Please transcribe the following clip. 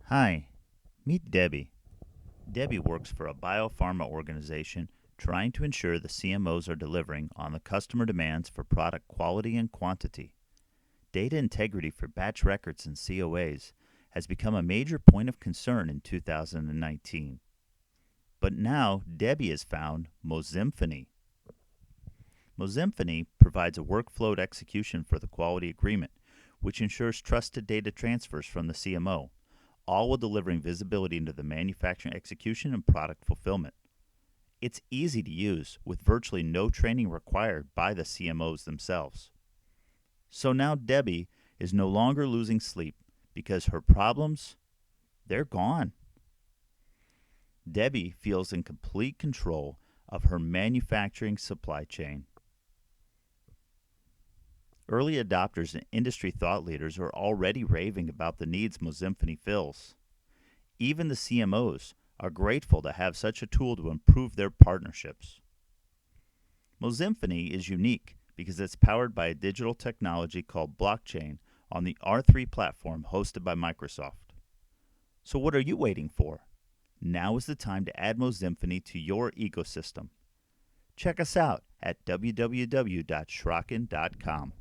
Hi, meet Debbie. Debbie works for a biopharma organization trying to ensure the CMOs are delivering on the customer demands for product quality and quantity. Data integrity for batch records and COAs has become a major point of concern in 2019. But now Debbie has found Mosymphony. Mosymphony provides a workflowed execution for the quality agreement, which ensures trusted data transfers from the CMO, all while delivering visibility into the manufacturing execution and product fulfillment. It's easy to use, with virtually no training required by the CMOs themselves. So now Debbie is no longer losing sleep because her problems, they're gone. Debbie feels in complete control of her manufacturing supply chain. Early adopters and industry thought leaders are already raving about the needs Mosymphony fills. Even the CMOs are grateful to have such a tool to improve their partnerships. Mosymphony is unique because it's powered by a digital technology called blockchain on the R3 platform hosted by Microsoft. So what are you waiting for? Now is the time to add Mosymphony to your ecosystem. Check us out at www.schrocken.com.